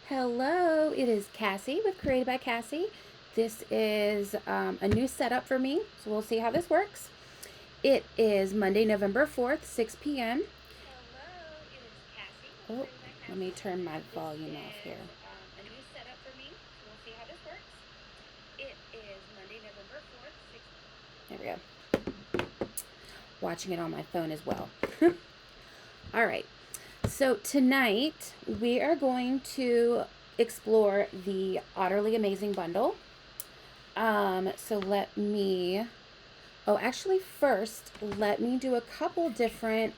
Hello, it is Cassie with Created by Cassie. This is a new setup for me, so we'll see how this works. It is Monday, November 4th, 6 p.m. Hello, it is Cassie. Oh, let me turn my volume off here. A new setup for me, so we'll see how this works. It is Monday, November 4th, 6. There we go. Watching it on my phone as well. All right. So tonight we are going to explore the Otterly Amazing Bundle. Actually first, let me do a couple different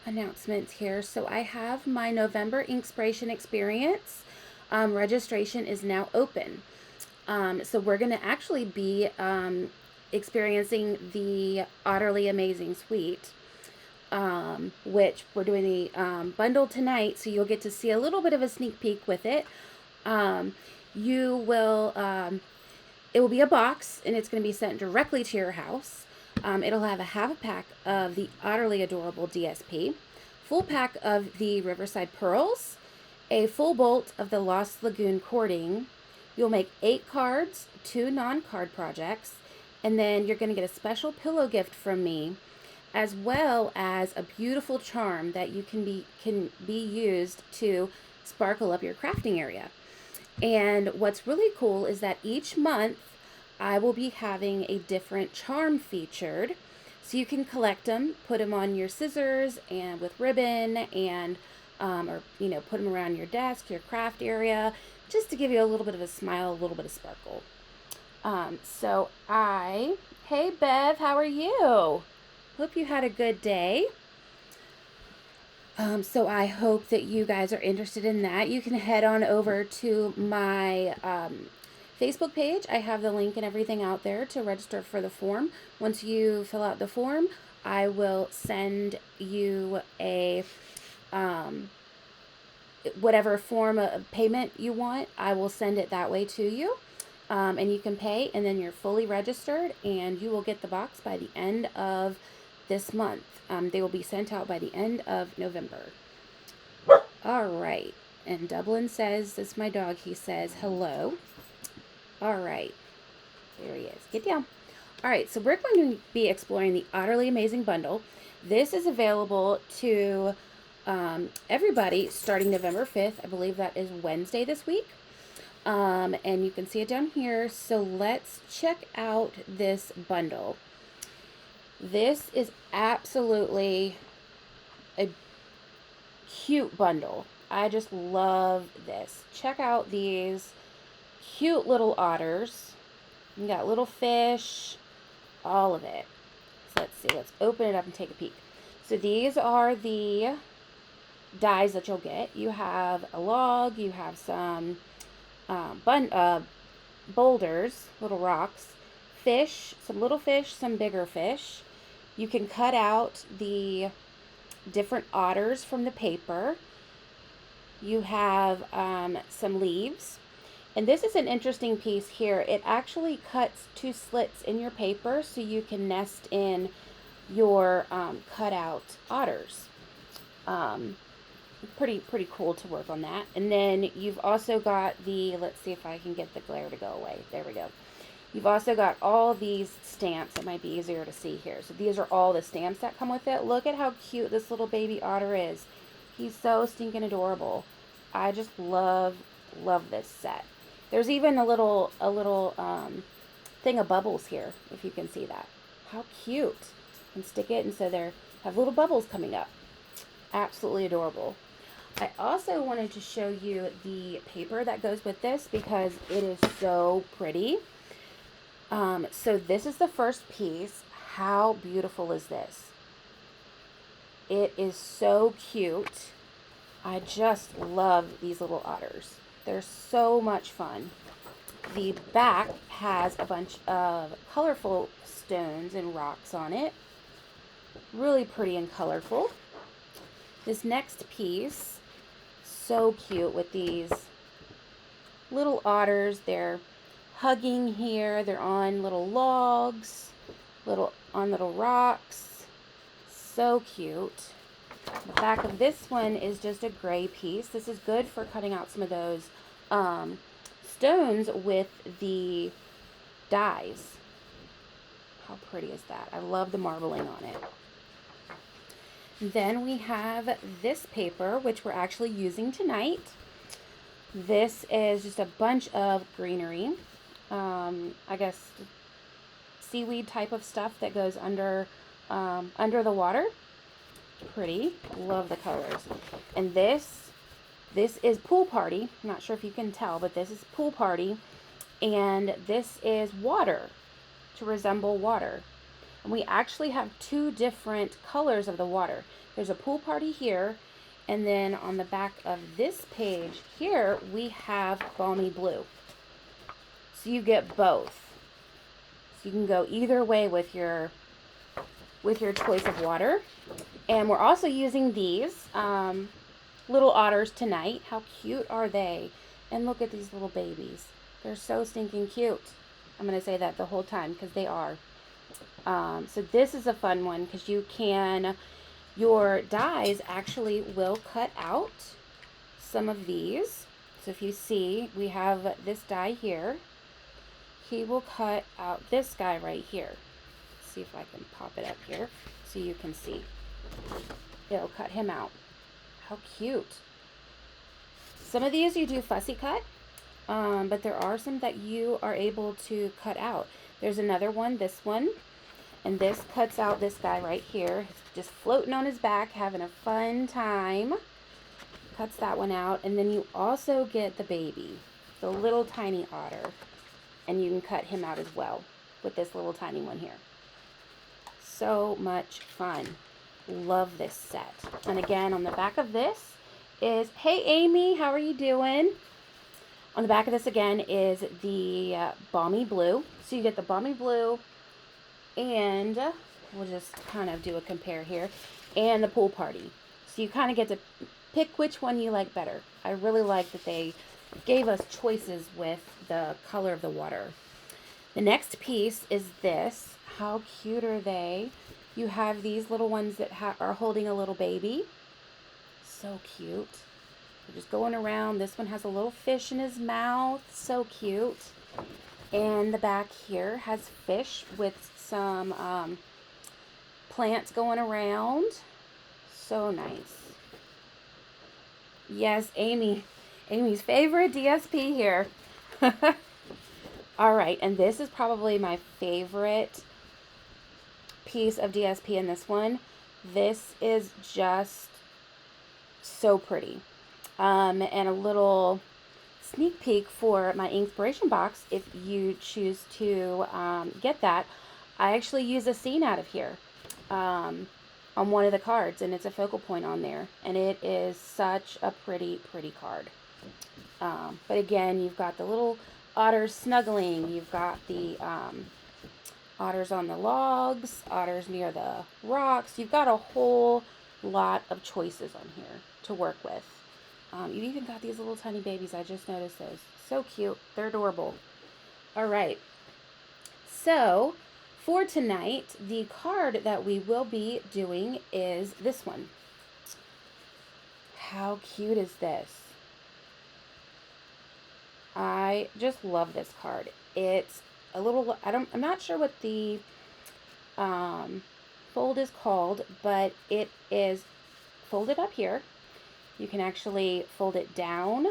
announcements here. So I have my November Inkspiration Experience. Registration is now open. So we're going to actually be experiencing the Otterly Amazing Suite. Which we're doing the bundle tonight, so you'll get to see a little bit of a sneak peek with it. It will be a box, and it's going to be sent directly to your house. It'll have a half a pack of the Utterly Adorable DSP, full pack of the Riverside Pearls, a full bolt of the Lost Lagoon Cording. You'll make 8 cards, 2 non-card projects, and then you're going to get a special pillow gift from me, as well as a beautiful charm that you can be used to sparkle up your crafting area. And what's really cool is that each month I will be having a different charm featured, so you can collect them, put them on your scissors and with ribbon, and put them around your desk, your craft area, just to give you a little bit of a smile, a little bit of sparkle. Hey Bev, how are you? Hope you had a good day. So I hope that you guys are interested in that. You can head on over to my Facebook page. I have the link and everything out there to register for the form. Once you fill out the form, I will send you a whatever form of payment you want. I will send it that way to you. And you can pay, and then you're fully registered, and you will get the box by the end of this month. They will be sent out by the end of November. All right. And Dublin says, "This is my dog." He says, "Hello." All right. There he is. Get down. All right. So we're going to be exploring the Otterly Amazing Bundle. This is available to everybody starting November 5th. I believe that is Wednesday this week. And you can see it down here. So let's check out this bundle. This is absolutely a cute bundle. I just love this. Check out these cute little otters. You got little fish, all of it. So let's see. Let's open it up and take a peek. So these are the dies that you'll get. You have a log. You have some boulders, little rocks, fish, some little fish, some bigger fish. You can cut out the different otters from the paper. You have some leaves. And this is an interesting piece here. It actually cuts 2 slits in your paper so you can nest in your cutout otters. Pretty cool to work on that. And then you've also got let's see if I can get the glare to go away. There we go. You've also got all these stamps. It might be easier to see here. So these are all the stamps that come with it. Look at how cute this little baby otter is. He's so stinking adorable. I just love this set. There's even a little thing of bubbles here, if you can see that. How cute. And stick it, and so they have little bubbles coming up. Absolutely adorable. I also wanted to show you the paper that goes with this because it is so pretty. So this is the first piece. How beautiful is this? It is so cute. I just love these little otters. They're so much fun. The back has a bunch of colorful stones and rocks on it. Really pretty and colorful. This next piece, so cute with these little otters. They're hugging here. They're on little logs, on little rocks. So cute. The back of this one is just a gray piece. This is good for cutting out some of those stones with the dies. How pretty is that? I love the marbling on it. Then we have this paper, which we're actually using tonight. This is just a bunch of greenery. I guess seaweed type of stuff that goes under the water. Pretty. Love the colors. And this is Pool Party. I'm not sure if you can tell, but this is Pool Party. And this is water, to resemble water. And we actually have two different colors of the water. There's a Pool Party here, and then on the back of this page here, we have Balmy Blue. So you get both. So you can go either way with your choice of water. And we're also using these little otters tonight. How cute are they? And look at these little babies. They're so stinking cute. I'm going to say that the whole time because they are. So this is a fun one because your dies actually will cut out some of these. So if you see, we have this die here. He will cut out this guy right here. Let's see if I can pop it up here so you can see. It'll cut him out. How cute. Some of these you do fussy cut, but there are some that you are able to cut out. There's another one, this one, and this cuts out this guy right here. He's just floating on his back, having a fun time. Cuts that one out, and then you also get the baby, the little tiny otter, and you can cut him out as well with this little tiny one here. So much fun. Love this set. And again, on the back of this is, hey Amy, how are you doing? On the back of this again is the Balmy Blue. So you get the Balmy Blue, and we'll just kind of do a compare here, and the Pool Party. So you kind of get to pick which one you like better. I really like that they gave us choices with the color of the water. The next piece is this. How cute are they? You have these little ones that are holding a little baby. So cute. They're just going around. This one has a little fish in his mouth. So cute. And the back here has fish with some plants going around. So nice. Yes, Amy's favorite DSP here. All right, and this is probably my favorite piece of DSP in this one. This is just so pretty. And a little sneak peek for my inspiration box, if you choose to get that. I actually use a scene out of here on one of the cards, and it's a focal point on there, and it is such a pretty card. But again, you've got the little otters snuggling, you've got the otters on the logs, otters near the rocks. You've got a whole lot of choices on here to work with. You've even got these little tiny babies. I just noticed those. So cute. They're adorable. All right. So for tonight, the card that we will be doing is this one. How cute is this? I just love this card. It's a little, I'm not sure what the fold is called, but it is folded up here. You can actually fold it down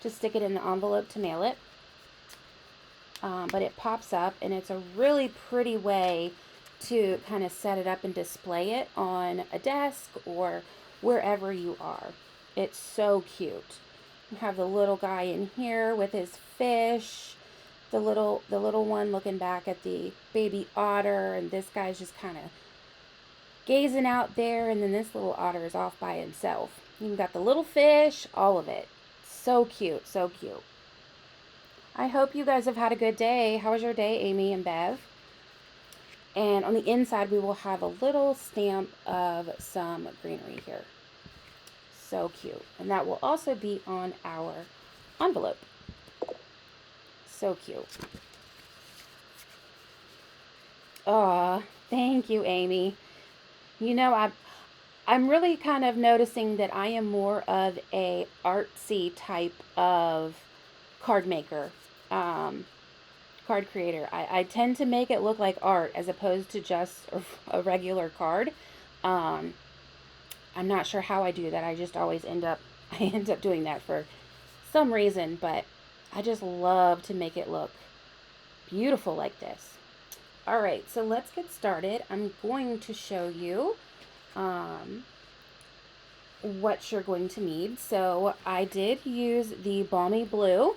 to stick it in the envelope to mail it. But it pops up, and it's a really pretty way to kind of set it up and display it on a desk or wherever you are. It's so cute. You have the little guy in here with his fish, the little one looking back at the baby otter, and this guy's just kind of gazing out there, and then this little otter is off by himself. You've got the little fish, all of it. So cute, so cute. I hope you guys have had a good day. How was your day, Amy and Bev? And on the inside, we will have a little stamp of some greenery here. So cute. And that will also be on our envelope. So cute. Aw, thank you, Amy. You know, I'm really kind of noticing that I am more of a artsy type of card maker, card creator. I tend to make it look like art as opposed to just a regular card. Um, I'm not sure how I do that. I just always end up I end up doing that for some reason, but I just love to make it look beautiful like this. All right, so let's get started. I'm going to show you what you're going to need. So I did use the Balmy Blue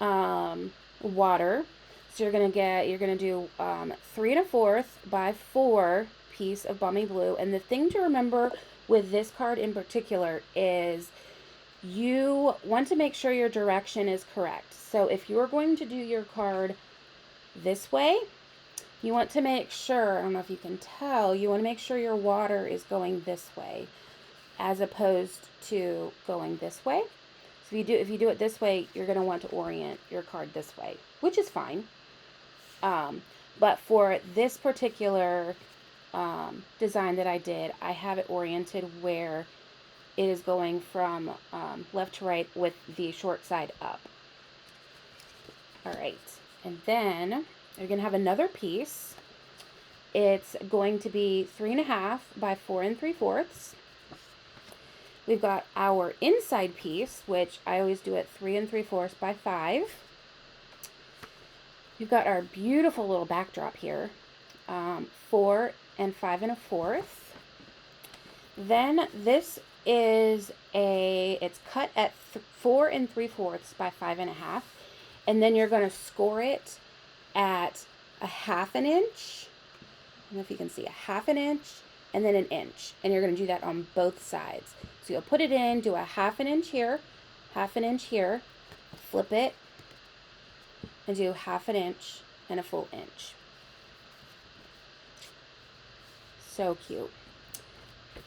water. So you're gonna do 3 1/4 by 4 piece of Balmy Blue. And the thing to remember with this card in particular is you want to make sure your direction is correct. So if you're going to do your card this way, you want to make sure, I don't know if you can tell, you want to make sure your water is going this way as opposed to going this way. So if you do it this way, you're going to want to orient your card this way, which is fine. But for this particular design that I did, I have it oriented where it is going from left to right with the short side up. All right, and then you're going to have another piece. It's going to be 3 1/2 by 4 3/4. We've got our inside piece, which I always do at 3 3/4 by 5. We've got our beautiful little backdrop here, 4 5 1/4. Then this is it's cut at 4 3/4 by 5 1/2, and then you're going to score it at a 1/2 inch. I don't know if you can see, a 1/2 inch and then an inch, and you're going to do that on both sides. So you'll put it in, do a 1/2 inch here, 1/2 inch here, flip it, and do 1/2 inch and a full inch. So cute.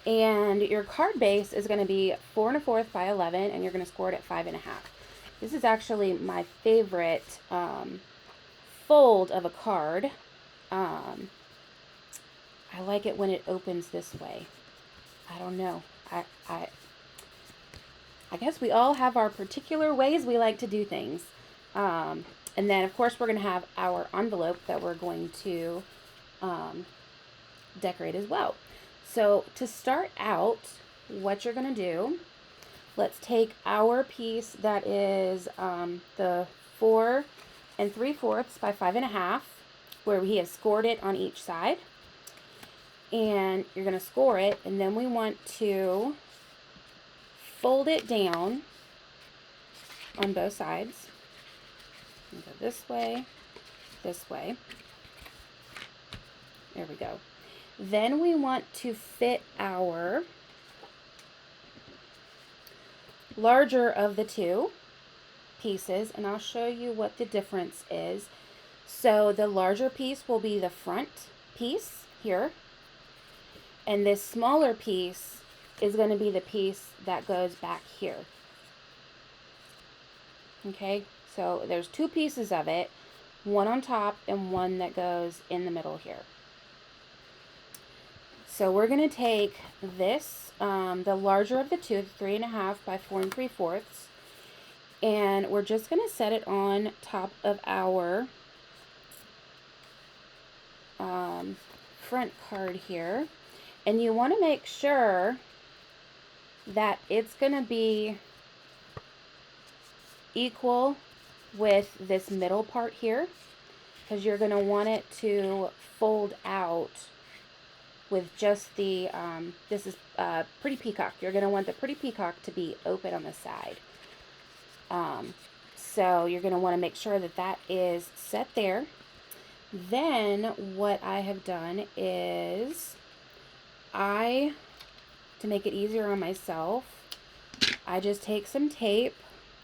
And your card base is going to be 4 1/4 by 11, and you're going to score it at 5 1/2. This is actually my favorite fold of a card. I like it when it opens this way. I don't know. I guess we all have our particular ways we like to do things. And then, of course, we're going to have our envelope that we're going to decorate as well. So to start out, what you're going to do, let's take our piece that is the 4 3/4 by 5 1/2, where we have scored it on each side. And you're going to score it, and then we want to fold it down on both sides. Go this way, this way. There we go. Then we want to fit our larger of the two pieces, and I'll show you what the difference is. So the larger piece will be the front piece here, and this smaller piece is going to be the piece that goes back here. Okay, so there's two pieces of it, one on top and one that goes in the middle here. So we're going to take this, the larger of the two, 3 1/2 by 4 3/4, and we're just going to set it on top of our front card here. And you want to make sure that it's going to be equal with this middle part here, because you're going to want it to fold out with just the, this is Pretty Peacock. You're going to want the Pretty Peacock to be open on the side. So you're going to want to make sure that that is set there. Then what I have done is to make it easier on myself, I just take some tape.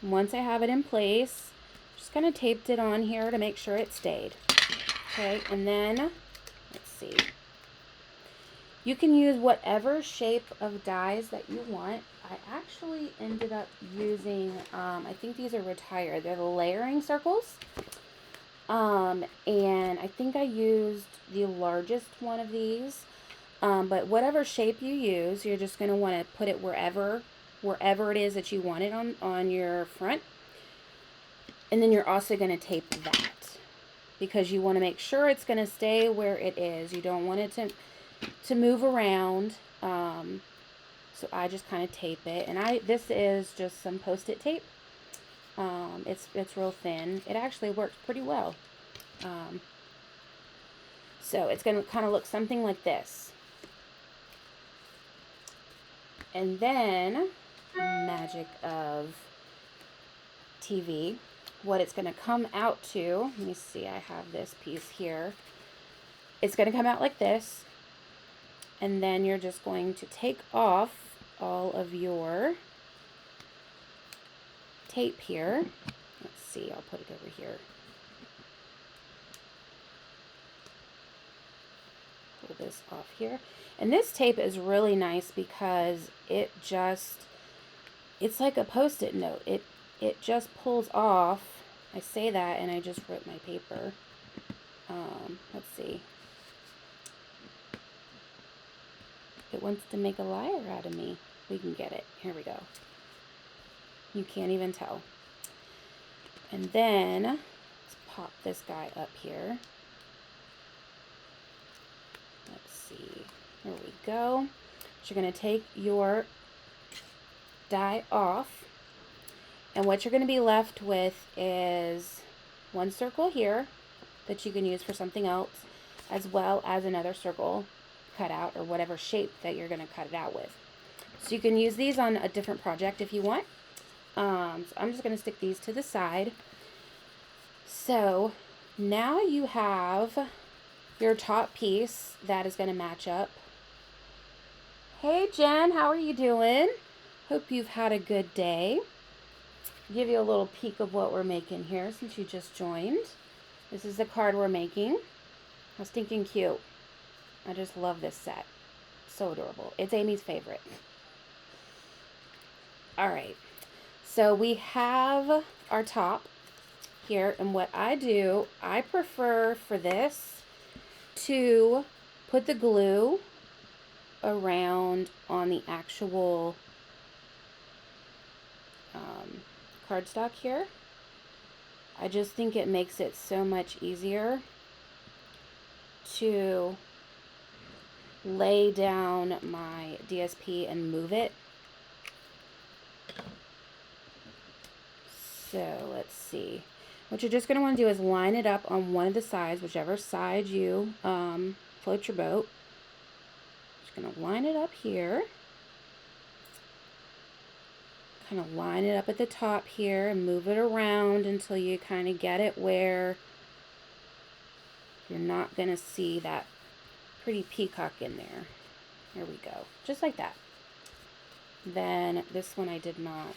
Once I have it in place, just kind of taped it on here to make sure it stayed. Okay, and then, let's see. You can use whatever shape of dies that you want. I actually ended up using, I think these are retired. They're the layering circles. And I think I used the largest one of these. But whatever shape you use, you're just going to want to put it wherever it is that you want it on your front. And then you're also going to tape that, because you want to make sure it's going to stay where it is. You don't want it to move around. So I just kind of tape it, and this is just some Post-it tape. It's real thin. It actually works pretty well. So it's going to kind of look something like this. And then, magic of TV, what it's going to come out to, let me see, I have this piece here. It's going to come out like this, and then you're just going to take off all of your tape here. Let's see, I'll put it over here. Pull this off here. And this tape is really nice because it's like a Post-it note. It just pulls off. I say that and I just ripped my paper. Let's see. It wants to make a liar out of me. We can get it. Here we go. You can't even tell. And then, let's pop this guy up here. Let's see. There we go. So you're going to take your die off. And what you're going to be left with is one circle here that you can use for something else, as well as another circle cut out, or whatever shape that you're going to cut it out with. So you can use these on a different project if you want. So I'm just going to stick these to the side. So now you have your top piece that is going to match up. Hey Jen, how are you doing? Hope you've had a good day. Give you a little peek of what we're making here since you just joined. This is the card we're making. How stinking cute. I just love this set. So adorable. It's Amy's favorite. Alright, so we have our top here, and what I do, I prefer for this to put the glue around on the actual cardstock here. I just think it makes it so much easier to lay down my DSP and move it. So let's see. What you're just going to want to do is line it up on one of the sides, whichever side you float your boat. Just going to line it up here. Kind of line it up at the top here and move it around until you kind of get it where you're not going to see that pretty peacock in there. There we go. Just like that. Then this one I did not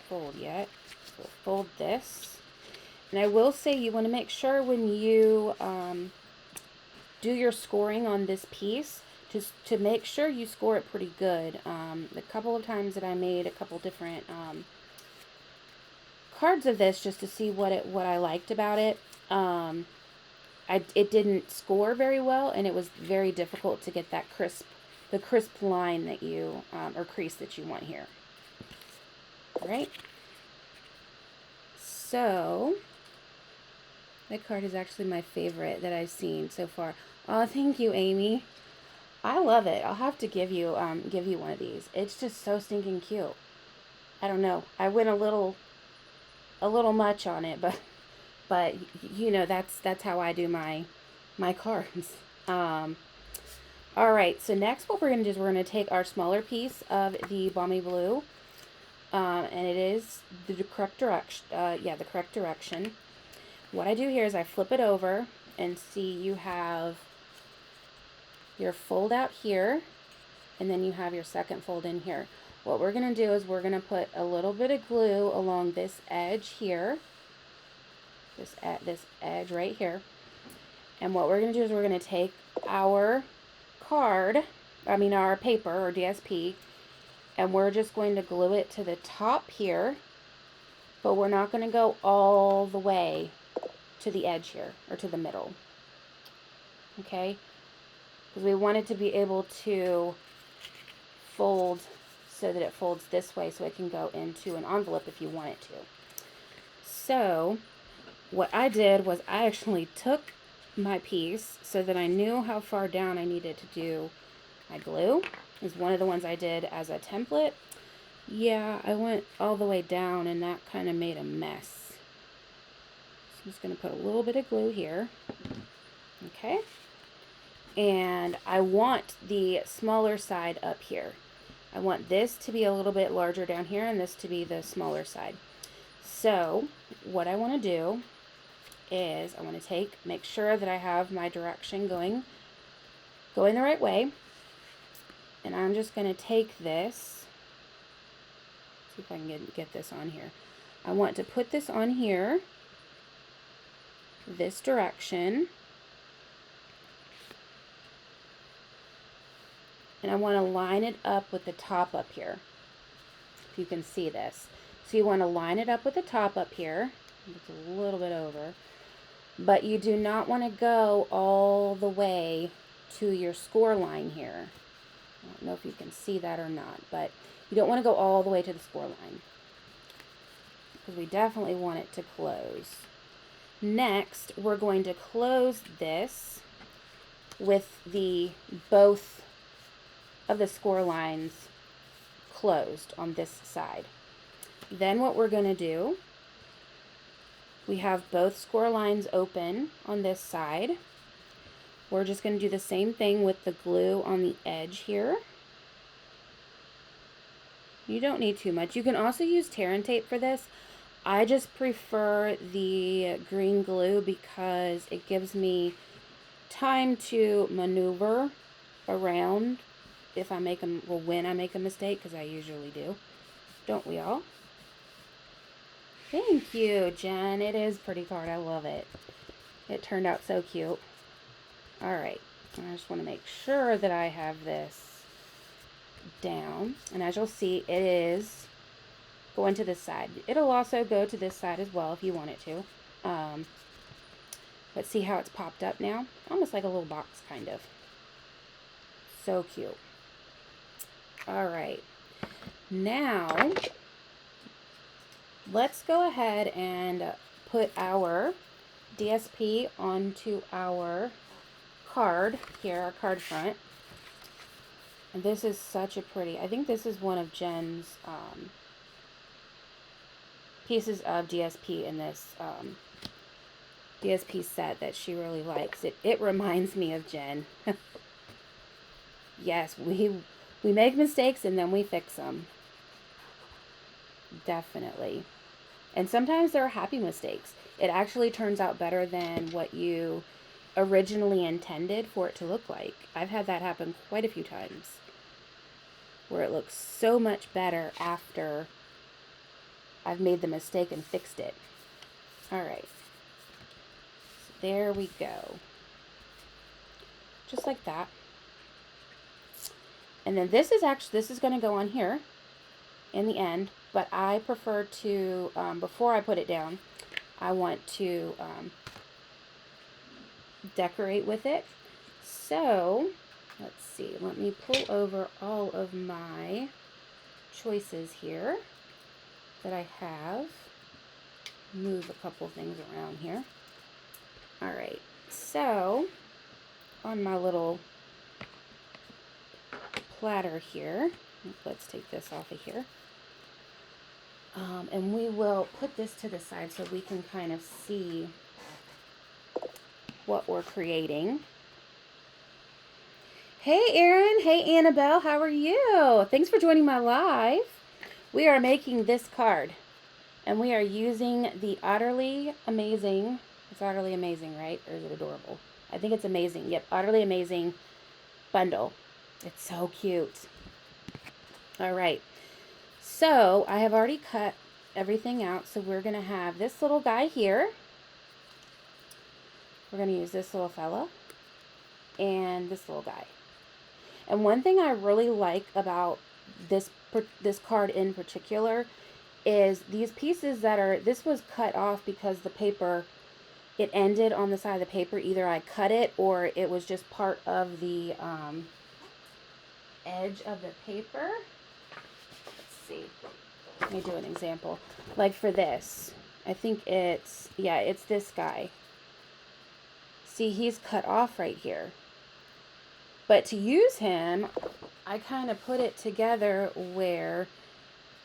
fold yet. So fold this. And I will say you want to make sure when you do your scoring on this piece, just to make sure you score it pretty good. The couple of times that I made a couple different cards of this just to see what I liked about it, it didn't score very well, and it was very difficult to get that the crisp line that you or crease that you want here. All right. So that card is actually my favorite that I've seen so far. Oh, thank you, Amy. I love it. I'll have to give you one of these. It's just so stinking cute. I don't know. I went a little much on it, but you know, that's how I do my cards. All right. So next, what we're gonna do is we're gonna take our smaller piece of the Balmy Blue, and it is the correct direction. The correct direction. What I do here is I flip it over, and see you have your fold out here, and then you have your second fold in here. What we're going to do is we're going to put a little bit of glue along this edge here, this edge right here, and what we're going to do is we're going to take our our paper or DSP, and we're just going to glue it to the top here, but we're not going to go all the way to the edge here, or to the middle. Okay? because we want it to be able to fold so that it folds this way so it can go into an envelope if you want it to. So what I did was I actually took my piece so that I knew how far down I needed to do my glue. Is one of the ones I did as a template. Yeah, I went all the way down and that kind of made a mess. So I'm just going to put a little bit of glue here. Okay. And I want the smaller side up here. I want this to be a little bit larger down here and this to be the smaller side. So what I want to do is I want to make sure that I have my direction going the right way. And I'm just going to take this, see if I can get this on here. I want to put this on here, this direction. And I want to line it up with the top up here, if you can see this. So you want to line it up with the top up here. It's a little bit over. But you do not want to go all the way to your score line here. I don't know if you can see that or not, but you don't want to go all the way to the score line, because we definitely want it to close. Next, we're going to close this with the both of the score lines closed on this side. Then what we're going to do, we have both score lines open on this side. We're just going to do the same thing with the glue on the edge here. You don't need too much. You can also use tear and tape for this. I just prefer the green glue because it gives me time to maneuver around if I make when I make a mistake, because I usually do. Don't we all? Thank you, Jen. It is pretty card. I love it. It turned out so cute. All right. I just want to make sure that I have this down. And as you'll see, it is going to this side. It'll also go to this side as well if you want it to. But see how it's popped up now? Almost like a little box, kind of. So cute. All right. Now, let's go ahead and put our DSP onto our card here, our card front. And this is such a pretty, I think this is one of Jen's pieces of DSP in this DSP set that she really likes. It reminds me of Jen. Yes, we make mistakes and then we fix them. Definitely. And sometimes they're happy mistakes. It actually turns out better than what you originally intended for it to look like. I've had that happen quite a few times, where it looks so much better after I've made the mistake and fixed it. All right. So there we go. Just like that. And then this is going to go on here in the end, but I prefer to, before I put it down, I want to decorate with it. So, let's see, let me pull over all of my choices here that I have. Move a couple things around here. All right, so on my little platter here, let's take this off of here. And we will put this to the side so we can kind of see what we're creating. Hey Erin, hey Annabelle, how are you? Thanks for joining my live. We are making this card and we are using the Otterly Amazing, it's Otterly Amazing, right? Or is it Adorable? I think it's Amazing. Yep, Otterly Amazing Bundle. It's so cute. All right. So I have already cut everything out. So we're going to have this little guy here. We're going to use this little fella and this little guy. And one thing I really like about this card in particular is these pieces that are, this was cut off because the paper it ended on the side of the paper. Either I cut it or it was just part of the edge of the paper. Let's see. Let me do an example. Like for this, I think it's, yeah, it's this guy. See, he's cut off right here. But to use him, I kind of put it together where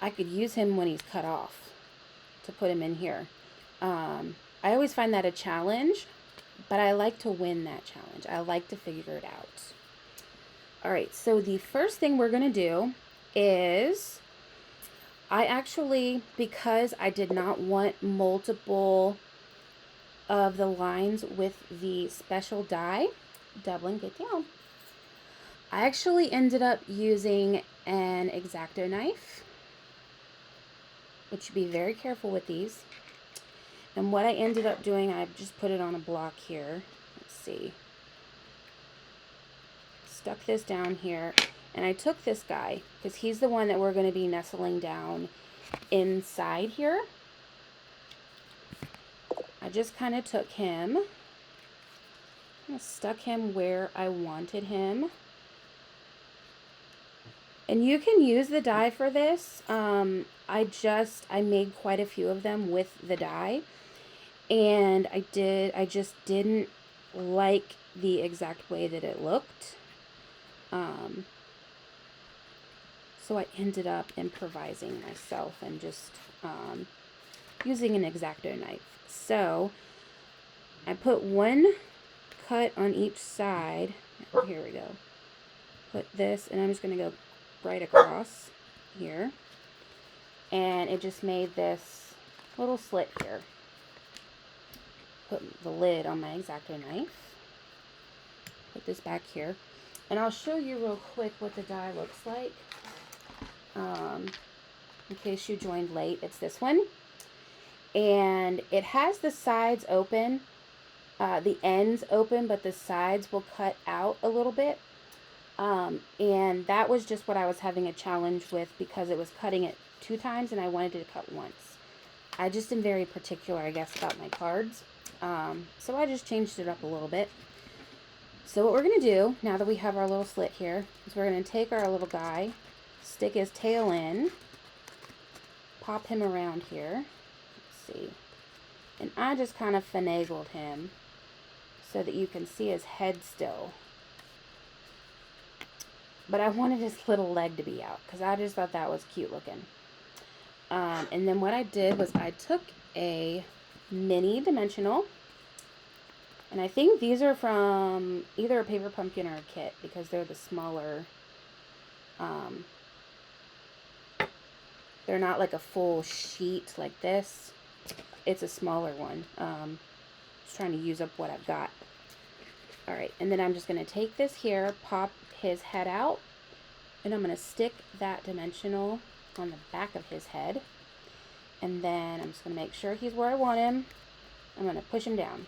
I could use him when he's cut off to put him in here. I always find that a challenge, but I like to win that challenge. I like to figure it out. All right, so the first thing we're going to do is I actually, because I did not want multiple of the lines with the special die, Dublin, get down. I actually ended up using an X-Acto knife, which should be very careful with these. And what I ended up doing, I just put it on a block here. Let's see. Stuck this down here. And I took this guy, because he's the one that we're going to be nestling down inside here. I just kind of took him. I stuck him where I wanted him. And you can use the die for this. I made quite a few of them with the die. And I just didn't like the exact way that it looked. So I ended up improvising myself and just using an X-Acto knife. So I put one cut on each side. Here we go. Put this, and I'm just going to go right across here. And it just made this little slit here. Put the lid on my X-Acto knife. Put this back here. And I'll show you real quick what the die looks like. In case you joined late, it's this one. And it has the sides open, the ends open, but the sides will cut out a little bit. And that was just what I was having a challenge with because it was cutting it 2 times and I wanted it to cut once. I just am very particular, I guess, about my cards. So I just changed it up a little bit. So what we're going to do, now that we have our little slit here, is we're going to take our little guy, stick his tail in, pop him around here. Let's see. And I just kind of finagled him so that you can see his head still. But I wanted his little leg to be out because I just thought that was cute looking. And then what I did was I took a mini dimensional. And I think these are from either a paper pumpkin or a kit because they're the smaller. They're not like a full sheet like this. It's a smaller one. Just trying to use up what I've got. Alright, and then I'm just going to take this here, pop his head out, and I'm going to stick that dimensional on the back of his head. And then I'm just going to make sure he's where I want him. I'm going to push him down.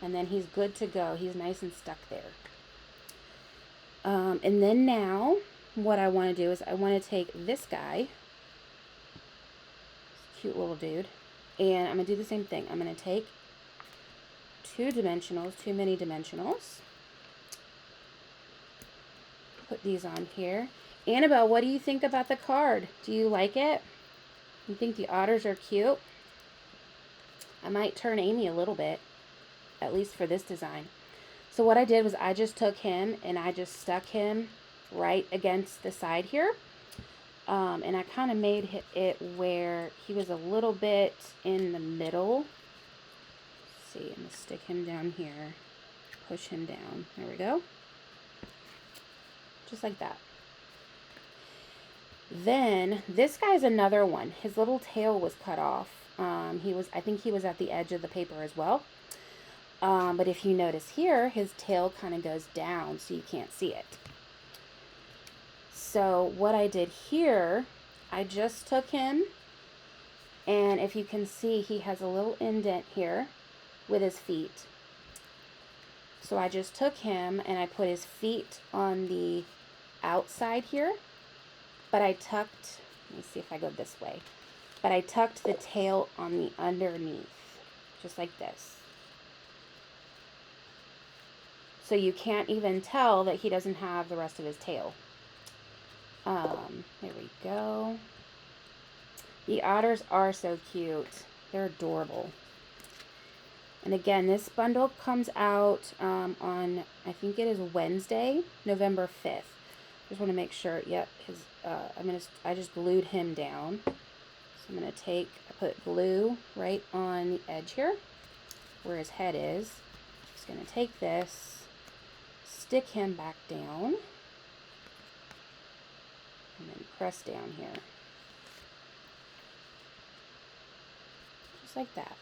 And then he's good to go. He's nice and stuck there. And then now, what I want to do is I want to take this guy, cute little dude, and I'm going to do the same thing. I'm going to take 2 mini dimensionals, put these on here. Annabelle, what do you think about the card? Do you like it? You think the otters are cute? I might turn Amy a little bit, at least for this design. So what I did was I just took him and I just stuck him right against the side here. And I kind of made it where he was a little bit in the middle. Let's see, I'm going to stick him down here, push him down. There we go. Just like that. Then this guy's another one. His little tail was cut off. I think he was at the edge of the paper as well. But if you notice here, his tail kind of goes down so you can't see it. So what I did here, I just took him, and if you can see, he has a little indent here with his feet. So I just took him and I put his feet on the outside here, but I tucked, let me see if I go this way, but I tucked the tail on the underneath. just like this. So you can't even tell that he doesn't have the rest of his tail. There we go. The otters are so cute. They're adorable. And again, this bundle comes out on, I think it is Wednesday, November 5th. Just want to make sure. Yep, I just glued him down. So I'm gonna I put glue right on the edge here, where his head is. Just gonna take this, stick him back down, and then press down here, just like that.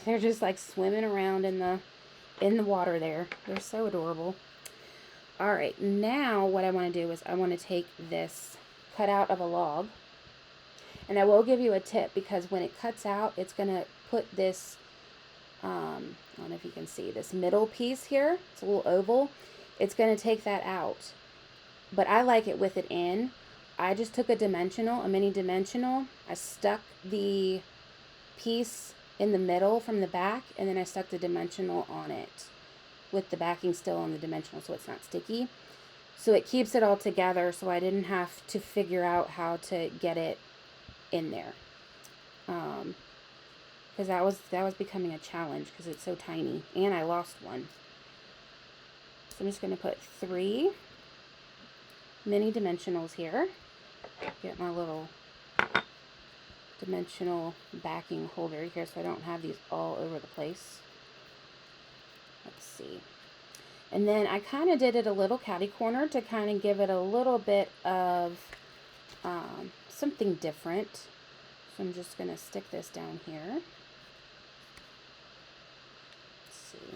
They're just like swimming around in the water there. They're so adorable. All right, now what I want to do is I want to take this cutout of a log, and I will give you a tip, because when it cuts out, it's going to put this, I don't know if you can see, this middle piece here, it's a little oval, it's going to take that out. But I like it with it in. I just took a mini dimensional, I stuck the piece in the middle from the back, and then I stuck the dimensional on it with the backing still on the dimensional so it's not sticky. So it keeps it all together, so I didn't have to figure out how to get it in there. Because that was becoming a challenge because it's so tiny, and I lost one. So I'm just going to put 3 mini dimensionals here. Get my little dimensional backing holder here so I don't have these all over the place. Let's see. And then I kind of did it a little catty corner to kind of give it a little bit of something different. So I'm just going to stick this down here. Let's see.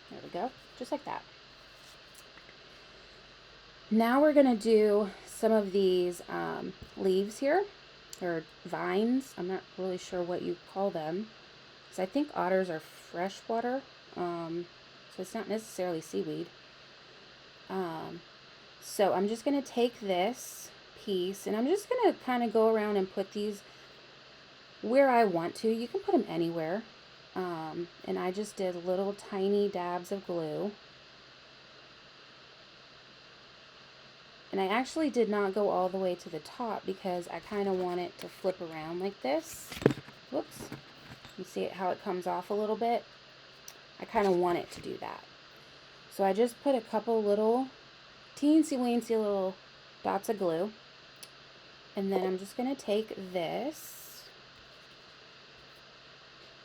There we go. Just like that. Now we're going to do some of these leaves here, or vines. I'm not really sure what you call them, because I think otters are freshwater, so it's not necessarily seaweed. So I'm just going to take this piece, and I'm just going to kind of go around and put these where I want to. You can put them anywhere. And I just did little tiny dabs of glue. And I actually did not go all the way to the top because I kind of want it to flip around like this. Whoops. You see how it comes off a little bit? I kind of want it to do that. So I just put a couple little teensy-weensy little dots of glue. And then I'm just going to take this.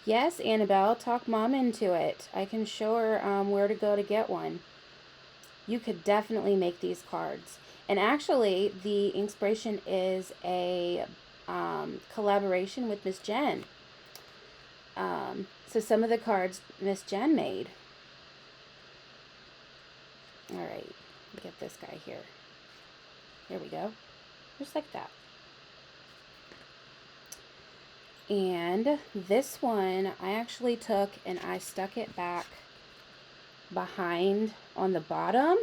Yes, Annabelle, talk Mom into it. I can show her where to go to get one. You could definitely make these cards. And actually, the inspiration is a collaboration with Miss Jen. So some of the cards Miss Jen made. All right, get this guy here. There we go. Just like that. And this one, I actually took and I stuck it back behind on the bottom,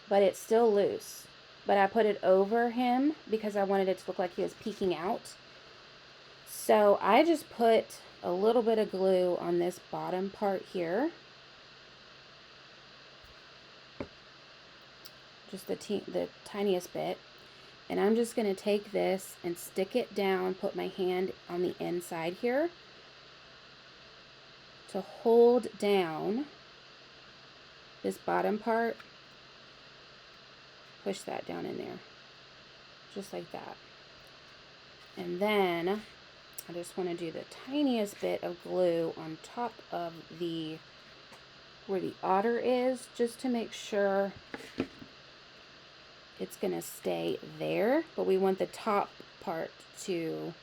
but it's still loose. But I put it over him because I wanted it to look like he was peeking out. So I just put a little bit of glue on this bottom part here. Just the tiniest bit. And I'm just going to take this and stick it down, put my hand on the inside here to hold down this bottom part. Push that down in there, just like that. And then I just want to do the tiniest bit of glue on top of where the otter is, just to make sure it's going to stay there, but we want the top part to,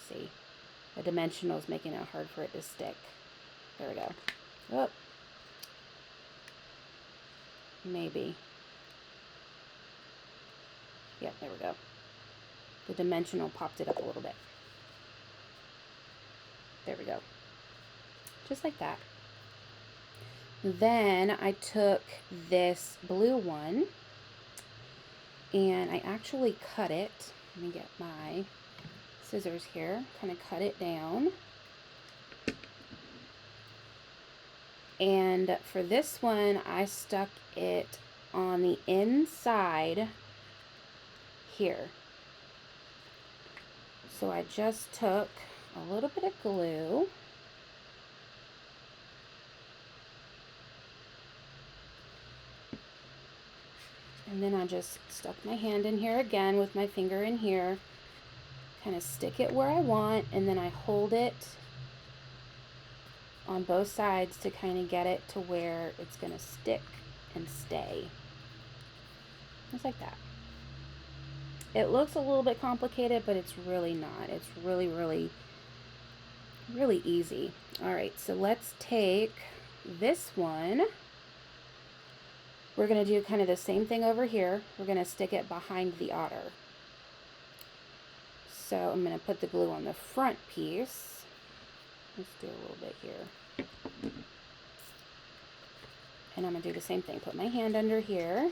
see, the dimensional is making it hard for it to stick. There we go. Oh, maybe. Yep, there we go. The dimensional popped it up a little bit. There we go. Just like that. Then I took this blue one and I actually cut it. Let me get my scissors here, kind of cut it down. And for this one, I stuck it on the inside here. So I just took a little bit of glue. And then I just stuck my hand in here again with my finger in here. Kind of stick it where I want, and then I hold it on both sides to kind of get it to where it's going to stick and stay. Just like that. It looks a little bit complicated, but it's really not. It's really, really, really easy. All right, so let's take this one. We're going to do kind of the same thing over here. We're going to stick it behind the otter. So I'm going to put the glue on the front piece. Let's do a little bit here. And I'm going to do the same thing. Put my hand under here.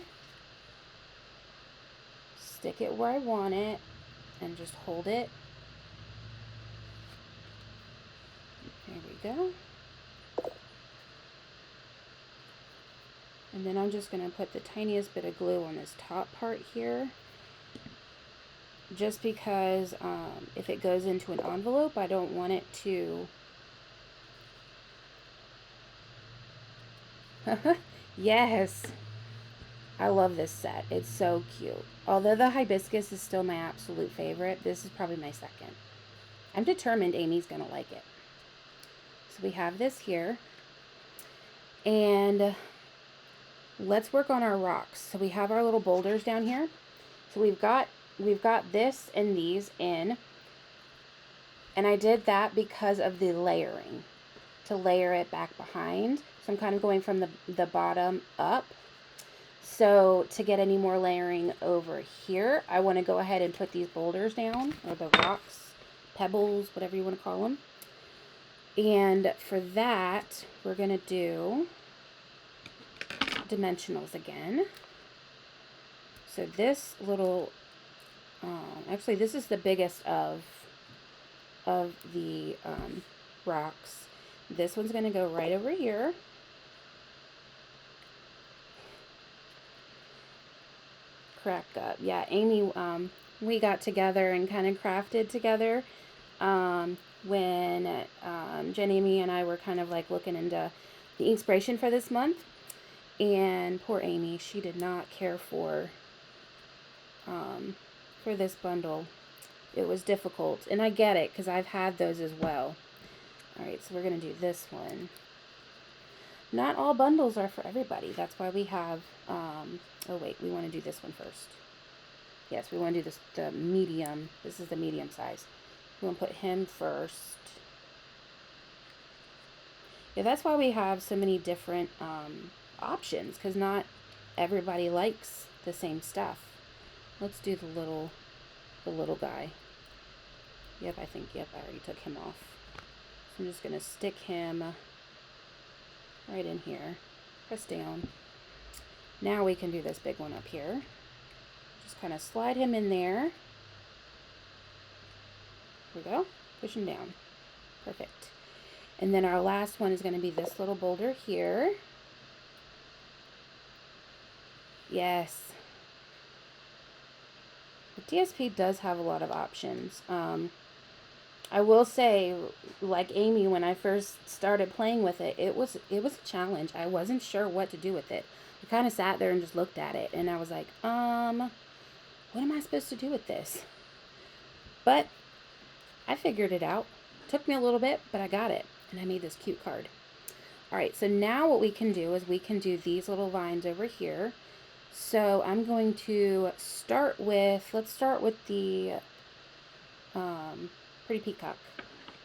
Stick it where I want it. And just hold it. There we go. And then I'm just going to put the tiniest bit of glue on this top part here. Just because if it goes into an envelope, I don't want it to... Yes! I love this set. It's so cute. Although the hibiscus is still my absolute favorite, this is probably my second. I'm determined Amy's going to like it. So we have this here. And let's work on our rocks. So we have our little boulders down here. So we've got this and these in. And I did that because of the layering. To layer it back behind. So I'm kind of going from the bottom up. So to get any more layering over here, I want to go ahead and put these boulders down. Or the rocks, pebbles, whatever you want to call them. And for that, we're going to do dimensionals again. So this little, actually this is the biggest of the rocks. This one's going to go right over here. Crack up. Yeah, Amy, we got together and kind of crafted together when Jen, Amy, and I were kind of like looking into the inspiration for this month. And poor Amy, she did not care for this bundle. It was difficult, and I get it because I've had those as well. All right, so we're going to do this one. Not all bundles are for everybody. That's why we have, oh wait, we want to do this one first. Yes, we want to do this, the medium. This is the medium size. We want to put him first. Yeah, that's why we have so many different options, because not everybody likes the same stuff. Let's do the little guy. Yep, I already took him off. So I'm just going to stick him right in here. Press down. Now we can do this big one up here. Just kind of slide him in there. Here we go. Push him down. Perfect. And then our last one is going to be this little boulder here. Yes. The DSP does have a lot of options. I will say, like Amy, when I first started playing with it, it was a challenge. I wasn't sure what to do with it. I kind of sat there and just looked at it, and I was like, what am I supposed to do with this? But I figured it out. Took me a little bit, but I got it, and I made this cute card. All right, so now what we can do is we can do these little vines over here. So I'm going to start with, let's start with the Pretty Peacock,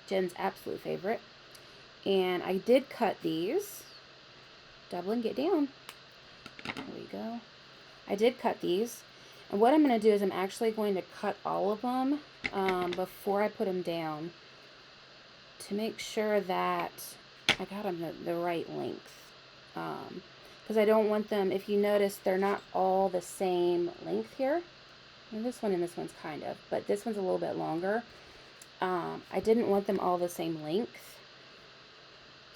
Jen's absolute favorite. And I did cut these. Double and get down. There we go. I did cut these. And what I'm going to do is I'm actually going to cut all of them before I put them down to make sure that I got them the right length. Because I don't want them, if you notice, they're not all the same length here. And this one's kind of, but this one's a little bit longer. I didn't want them all the same length,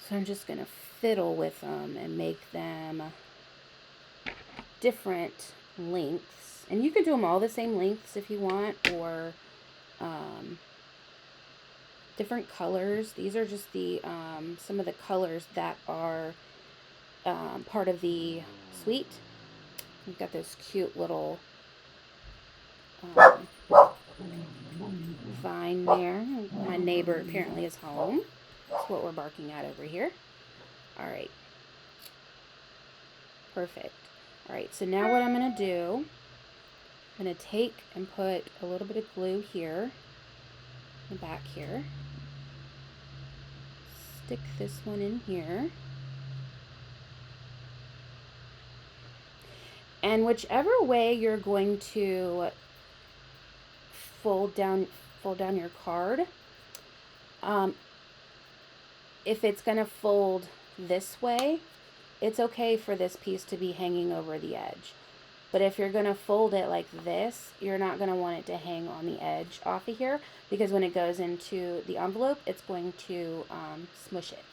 so I'm just going to fiddle with them and make them different lengths. And you can do them all the same lengths if you want, or different colors. These are just the some of the colors that are part of the suite. We've got this cute little vine there. My neighbor apparently is home. That's what we're barking at over here. All right. Perfect. All right, so now what I'm going to do, I'm going to take and put a little bit of glue here, in the back here. Stick this one in here. And whichever way you're going to fold down your card, if it's going to fold this way, it's okay for this piece to be hanging over the edge. But if you're going to fold it like this, you're not going to want it to hang on the edge off of here, because when it goes into the envelope, it's going to smush it.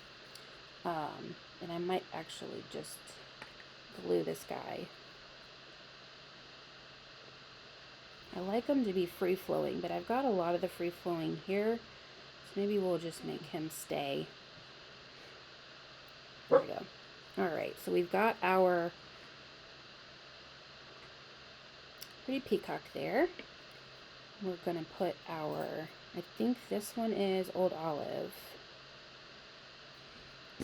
And I might actually just glue this guy. I like them to be free-flowing, but I've got a lot of the free-flowing here, so maybe we'll just make him stay. There we go. Alright, so we've got our pretty peacock there. We're going to put our, I think this one is Old Olive.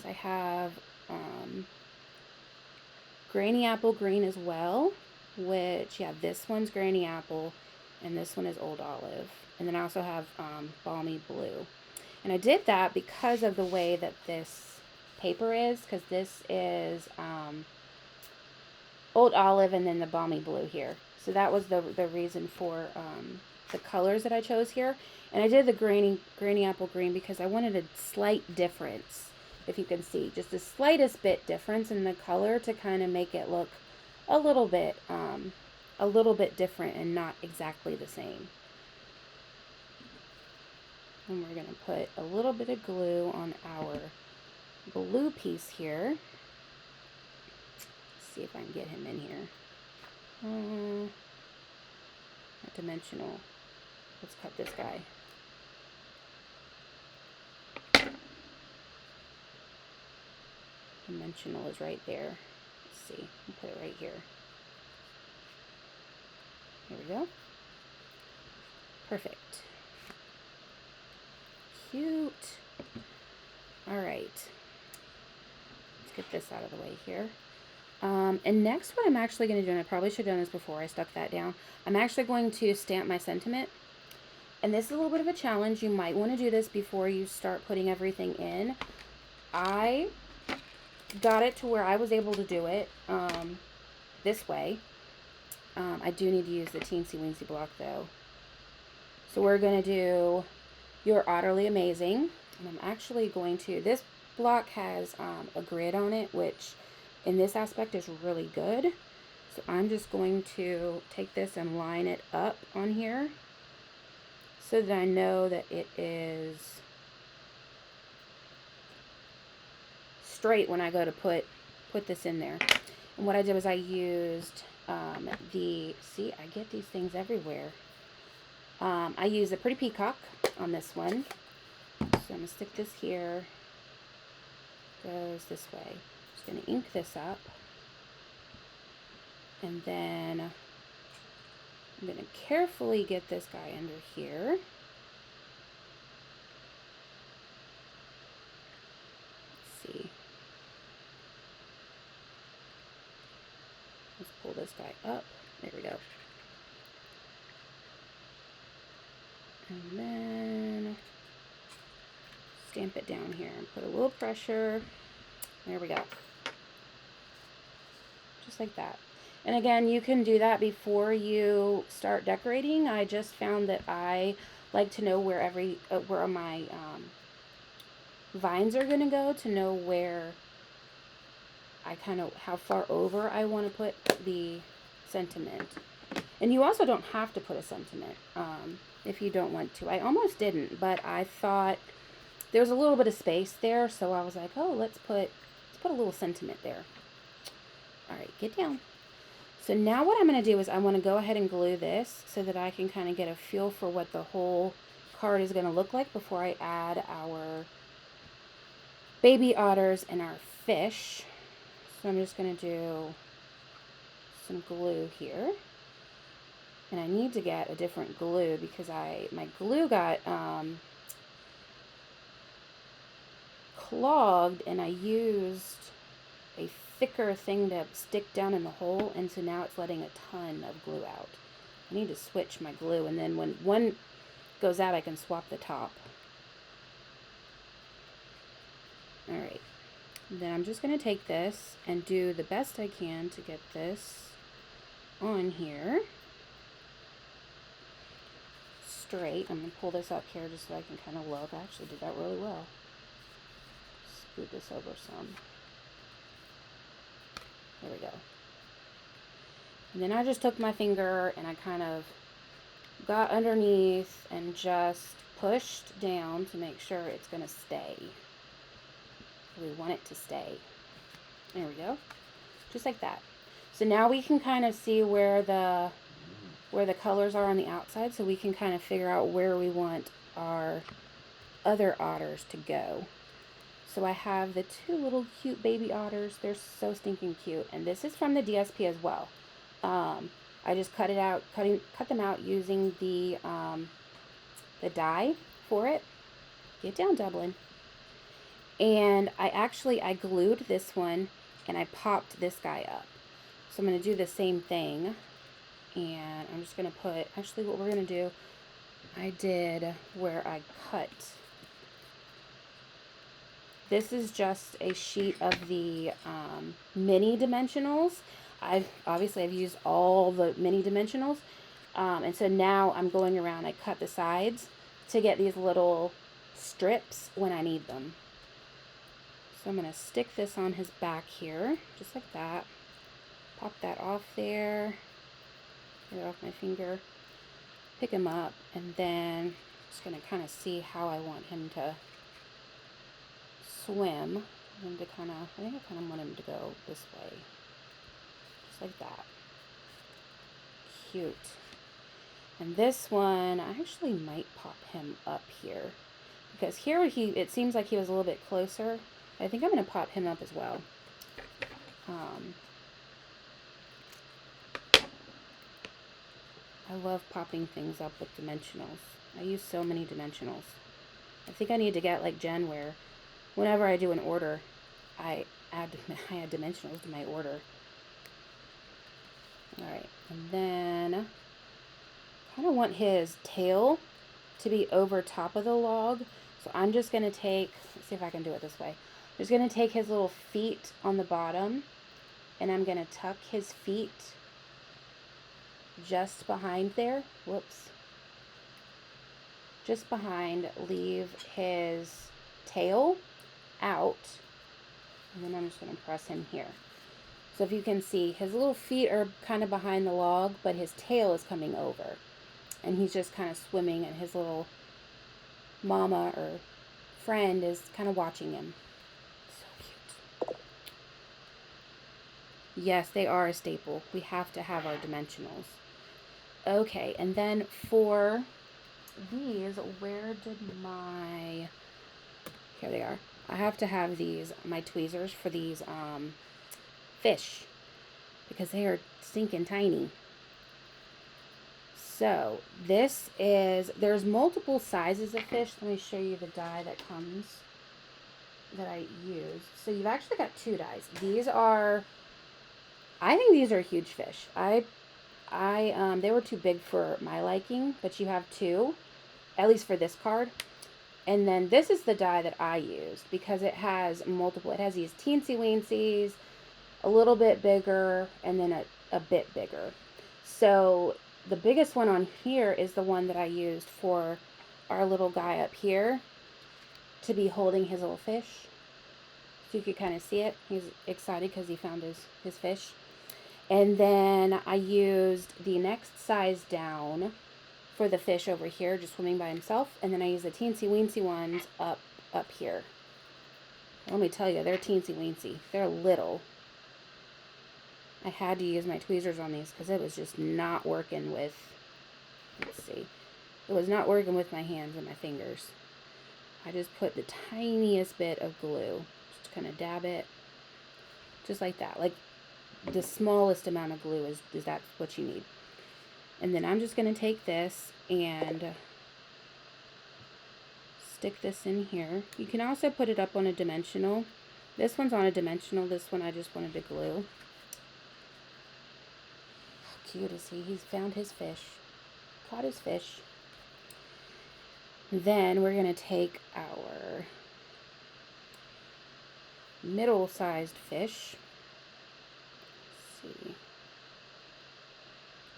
So I have Granny Apple Green as well, which, yeah, this one's Granny Apple, and this one is Old Olive. And then I also have Balmy Blue. And I did that because of the way that this paper is, because this is Old Olive and then the Balmy Blue here. So that was the reason for the colors that I chose here. And I did the Granny Apple Green because I wanted a slight difference, if you can see, just the slightest bit difference in the color to kind of make it look a little bit different and not exactly the same. And we're going to put a little bit of glue on our blue piece here. Let's see if I can get him in here. Not dimensional. Let's cut this guy. Dimensional is right there. Let's see. I'll put it right here. There we go. Perfect. Cute. All right. Let's get this out of the way here. And next what I'm actually going to do, and I probably should have done this before I stuck that down, I'm actually going to stamp my sentiment. And this is a little bit of a challenge. You might want to do this before you start putting everything in. I got it to where I was able to do it this way. I do need to use the Teensy Weensy block though. So we're going to do Your Otterly Amazing. And I'm actually going to, this block has a grid on it, which in this aspect is really good. So I'm just going to take this and line it up on here so that I know that it is straight when I go to put this in there. And what I did was I used see, I get these things everywhere. I used a Pretty Peacock on this one. So I'm going to stick this here. Goes this way. I'm just going to ink this up. And then I'm going to carefully get this guy under here. Let's see. Let's pull this guy up. There we go. And then stamp it down here and put a little pressure. There we go. Just like that. And again, you can do that before you start decorating. I just found that I like to know where where my vines are going to go, to know where how far over I want to put the sentiment. And you also don't have to put a sentiment if you don't want to. I almost didn't, but I thought there was a little bit of space there, so I was like, oh, let's put a little sentiment there. All right, get down. So now what I'm going to do is I want to go ahead and glue this so that I can kind of get a feel for what the whole card is going to look like before I add our baby otters and our fish. So I'm just going to do some glue here. And I need to get a different glue because my glue got clogged, and I used a thicker thing to stick down in the hole, and so now it's letting a ton of glue out. I need to switch my glue, and then when one goes out, I can swap the top. Alright, then I'm just going to take this and do the best I can to get this on here straight. I'm going to pull this up here just so I can kind of look. I actually did that really well. Scoot this over some. There we go. And then I just took my finger and I kind of got underneath and just pushed down to make sure it's going to stay. We want it to stay. There we go. Just like that. So now we can kind of see where the colors are on the outside, so we can kind of figure out where we want our other otters to go. So I have the two little cute baby otters. They're so stinking cute. And this is from the DSP as well. I just cut them out using the die for it. Get down, Dublin. And I glued this one and I popped this guy up. So I'm going to do the same thing. And I'm just going to put, actually what we're going to do, I did where I cut. This is just a sheet of the mini dimensionals. I've used all the mini dimensionals. And so now I'm going around, I cut the sides to get these little strips when I need them. So I'm going to stick this on his back here, just like that. Pop that off there. Get it off my finger. Pick him up, and then just going to kind of see how I want him to swim. I think I kind of want him to go this way. Just like that. Cute. And this one, I actually might pop him up here. Because here it seems like he was a little bit closer. I think I'm going to pop him up as well. I love popping things up with dimensionals. I use so many dimensionals. I think I need to get like Jen, where whenever I do an order, I add dimensionals to my order. Alright, and then I kind of want his tail to be over top of the log. So I'm just going to take, let's see if I can do it this way. I'm just going to take his little feet on the bottom, and I'm going to tuck his feet just behind there. Whoops. Just behind, leave his tail out, and then I'm just going to press him here. So if you can see, his little feet are kind of behind the log, but his tail is coming over. And he's just kind of swimming, and his little mama or friend is kind of watching him. So cute. Yes, they are a staple. We have to have our dimensionals. Okay, and then for these, where did my... Here they are. I have to have these, my tweezers for these fish, because they are stinking tiny. So this is, there's multiple sizes of fish. Let me show you the die that comes, that I used. So you've actually got two dies. These are, I think these are huge fish. They were too big for my liking, but you have two, at least for this card. And then this is the die that I used, because it has multiple, it has these teensy-weensies, a little bit bigger, and then a bit bigger. So the biggest one on here is the one that I used for our little guy up here to be holding his little fish. So you could kind of see it. He's excited because he found his fish. And then I used the next size down for the fish over here, just swimming by himself. And then I used the teensy weensy ones up here. Let me tell you, they're teensy weensy. They're little. I had to use my tweezers on these because it was just not working with, let's see, it was not working with my hands and my fingers. I just put the tiniest bit of glue, just kind of dab it, just like that. Like the smallest amount of glue is that what you need. And then I'm just going to take this and stick this in here. You can also put it up on a dimensional. This one's on a dimensional. This one I just wanted to glue. How cute is he? He's found his fish. Caught his fish. Then we're going to take our middle-sized fish. Let's see.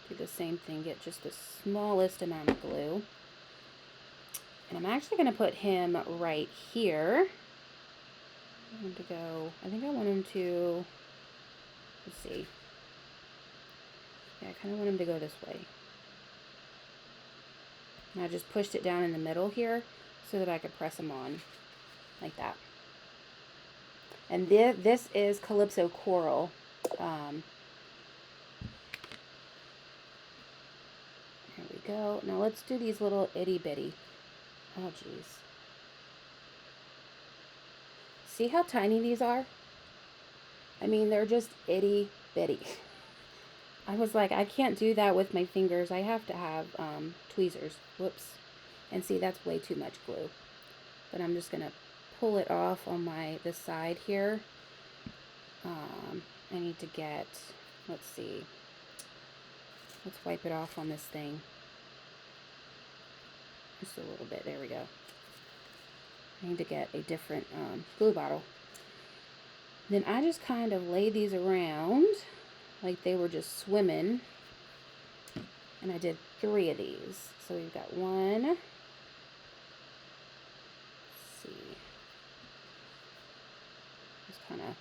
Do the same thing. Get just the smallest amount of glue. And I'm actually going to put him right here. I want him to go, I think I want him to, let's see. Yeah, I kind of want him to go this way. And I just pushed it down in the middle here so that I could press him on like that. And this is Calypso Coral. Here we go. Now let's do these little itty bitty. Oh, geez. See how tiny these are? I mean, they're just itty bitty. I was like, I can't do that with my fingers. I have to have tweezers. Whoops. And see, that's way too much glue. But I'm just going to pull it off on this side here. I need to get, let's see. Let's wipe it off on this thing. Just a little bit. There we go. I need to get a different glue bottle. Then I just kind of lay these around like they were just swimming. And I did 3 of these. So we've got 1. Let's see. Just kind of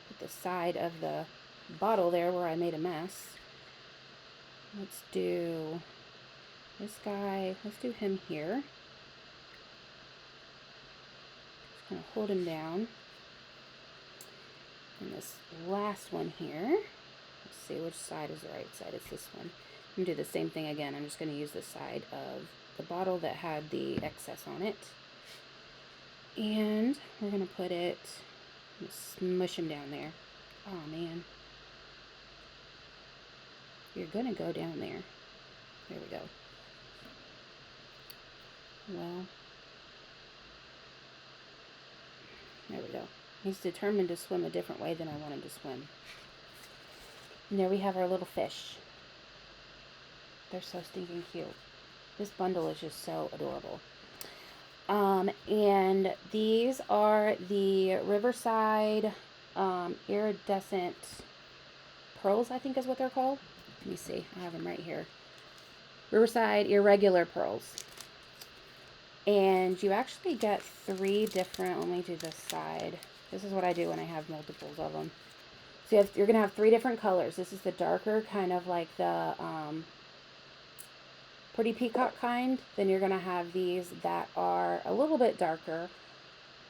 put the side of the bottle there where I made a mess. Let's do this guy. Let's do him here. Just kind of hold him down. And this last one here, let's see which side is the right side. It's this one. I'm going to do the same thing again. I'm just going to use the side of the bottle that had the excess on it. And we're going to put it, smush him down there. Oh man. You're going to go down there. There we go. Well, there we go. He's determined to swim a different way than I want him to swim. And there we have our little fish. They're so stinking cute. This bundle is just so adorable. And these are the Riverside iridescent pearls, I think is what they're called. Let me see. I have them right here. Riverside irregular pearls. And you actually get 3 different, let me do this side. This is what I do when I have multiples of them. So you're going to have 3 different colors. This is the darker, kind of like the Pretty Peacock kind. Then you're going to have these that are a little bit darker.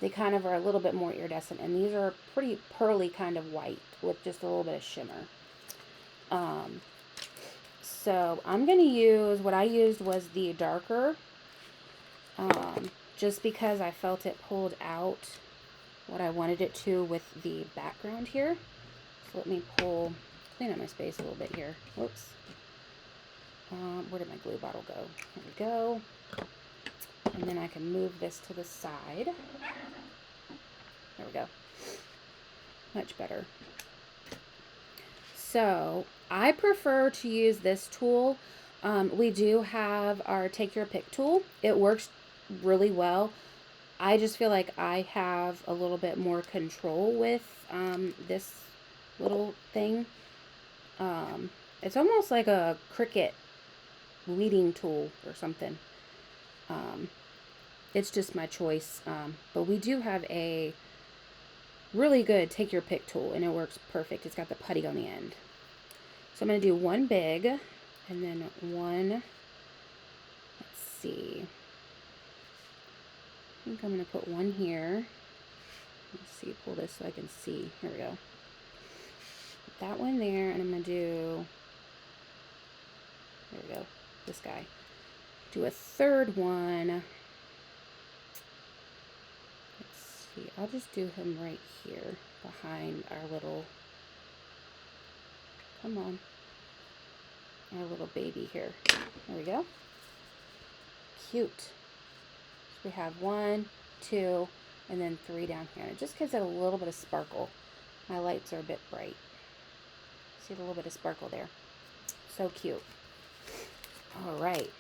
They kind of are a little bit more iridescent. And these are pretty pearly kind of white with just a little bit of shimmer. So I'm going to use, what I used was the darker. Just because I felt it pulled out what I wanted it to with the background here. So let me clean up my space a little bit here. Whoops. Where did my glue bottle go? There we go. And then I can move this to the side. There we go. Much better. So I prefer to use this tool. We do have our Take Your Pick tool. It works really well. I just feel like I have a little bit more control with this little thing. It's almost like a Cricut weeding tool or something. It's just my choice. But we do have a really good take your pick tool, and it works perfect. It's got the putty on the end. So I'm going to do one big and then one, let's see, I think I'm going to put one here. Let's see, pull this so I can see. Here we go. Put that one there, and I'm going to do, there we go, this guy. Do a third one. Let's see, I'll just do him right here behind our little, come on, our little baby here. There we go. Cute. So we have 1, 2, and then 3 down here. And it just gives it a little bit of sparkle. My lights are a bit bright. See a little bit of sparkle there. So cute. All right.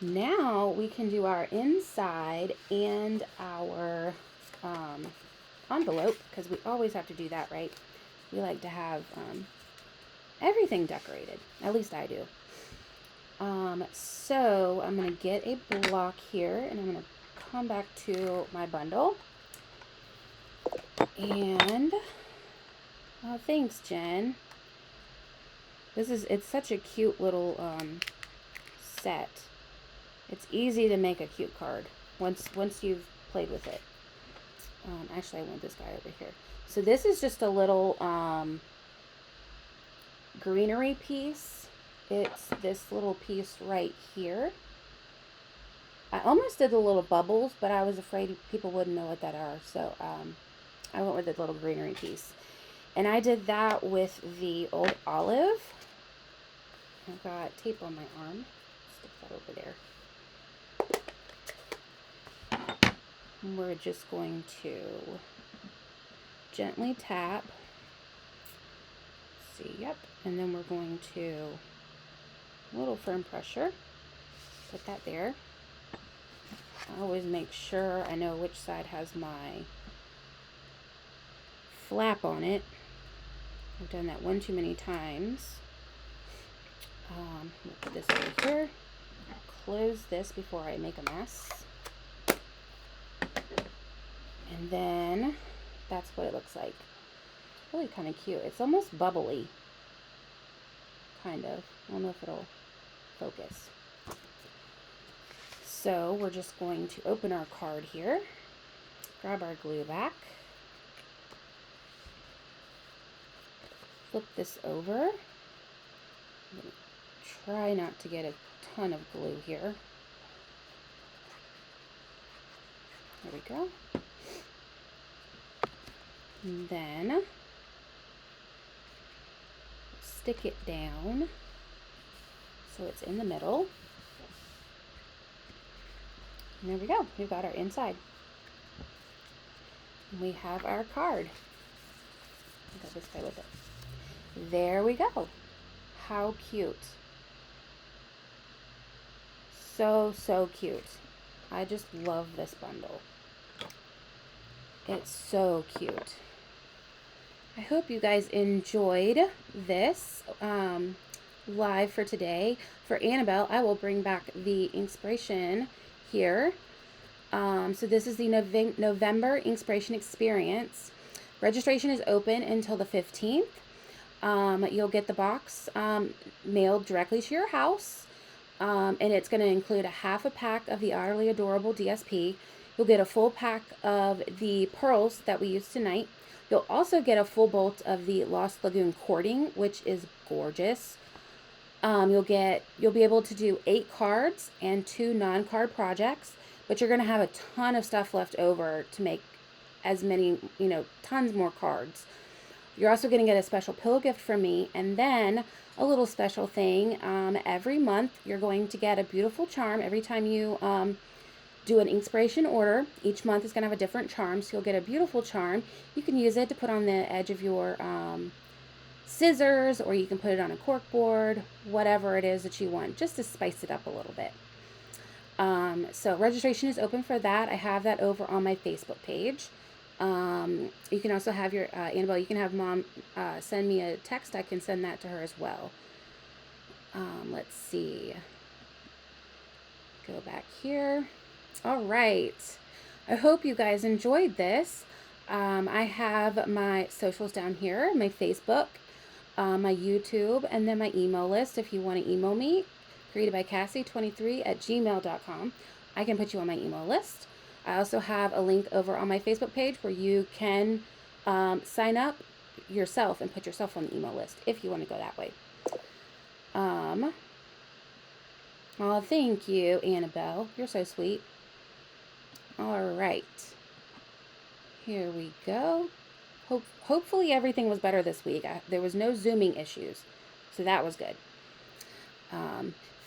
Now we can do our inside and our envelope, because we always have to do that, right? We like to have everything decorated. At least I do. So I'm going to get a block here, and I'm going to come back to my bundle. And, oh, thanks, Jen. It's such a cute little set. It's easy to make a cute card once you've played with it. Actually, I want this guy over here. So this is just a little greenery piece. It's this little piece right here. I almost did the little bubbles, but I was afraid people wouldn't know what that are. So I went with the little greenery piece. And I did that with the old olive. I've got tape on my arm. Stick that over there. And we're just going to gently tap. Let's see, yep. And then we're going to a little firm pressure. Put that there. I always make sure I know which side has my flap on it. I've done that one too many times. We'll put this over here. Close this before I make a mess. And then that's what it looks like. Really kind of cute. It's almost bubbly. Kind of. I don't know if it'll focus. So we're just going to open our card here. Grab our glue back. Flip this over. I'm going to try not to get a ton of glue here. There we go. And then stick it down so it's in the middle. And there we go. We've got our inside. And we have our card. I'll go this way with it. There we go. How cute. So, so cute. I just love this bundle. It's so cute. I hope you guys enjoyed this live for today. For Annabelle, I will bring back the inspiration here. So this is the November Inspiration Experience. Registration is open until the 15th. You'll get the box mailed directly to your house. And it's going to include a half a pack of the Otterly Adorable DSP. You'll get a full pack of the pearls that we used tonight. You'll also get a full bolt of the Lost Lagoon cording, which is gorgeous. You'll be able to do 8 cards and 2 non-card projects, but you're going to have a ton of stuff left over to make as many, tons more cards. You're also going to get a special pillow gift from me, and then a little special thing. Every month, you're going to get a beautiful charm every time you do an inspiration order. Each month is going to have a different charm, so you'll get a beautiful charm. You can use it to put on the edge of your scissors, or you can put it on a cork board, whatever it is that you want, just to spice it up a little bit. So registration is open for that. I have that over on my Facebook page. You can also have your, Annabelle, you can have Mom send me a text. I can send that to her as well. Let's see. Go back here. All right. I hope you guys enjoyed this. I have my socials down here, my Facebook, my YouTube, and then my email list if you want to email me, created by Cassie23@gmail.com. I can put you on my email list. I also have a link over on my Facebook page where you can sign up yourself and put yourself on the email list if you want to go that way. Oh, thank you, Annabelle. You're so sweet. All right. Here we go. Hopefully everything was better this week. There was no Zooming issues, so that was good.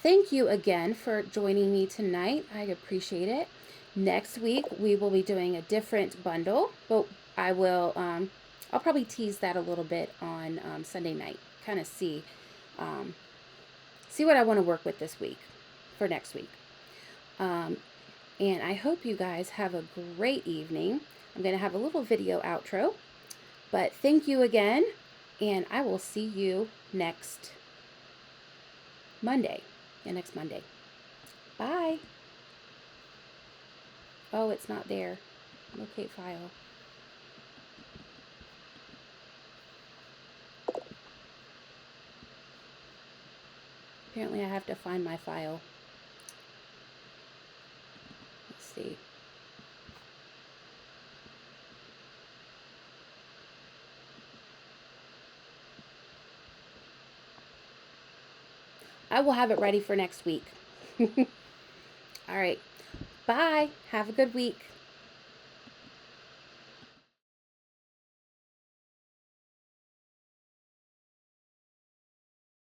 Thank you again for joining me tonight. I appreciate it. Next week we will be doing a different bundle, but I'll probably tease that a little bit on Sunday night. Kind of see what I want to work with this week for next week. And I hope you guys have a great evening. I'm going to have a little video outro, but thank you again, and I will see you next Monday. Next Monday. Bye. Oh, it's not there. Locate file. Apparently I have to find my file. Let's see. I will have it ready for next week. All right. Bye. Have a good week.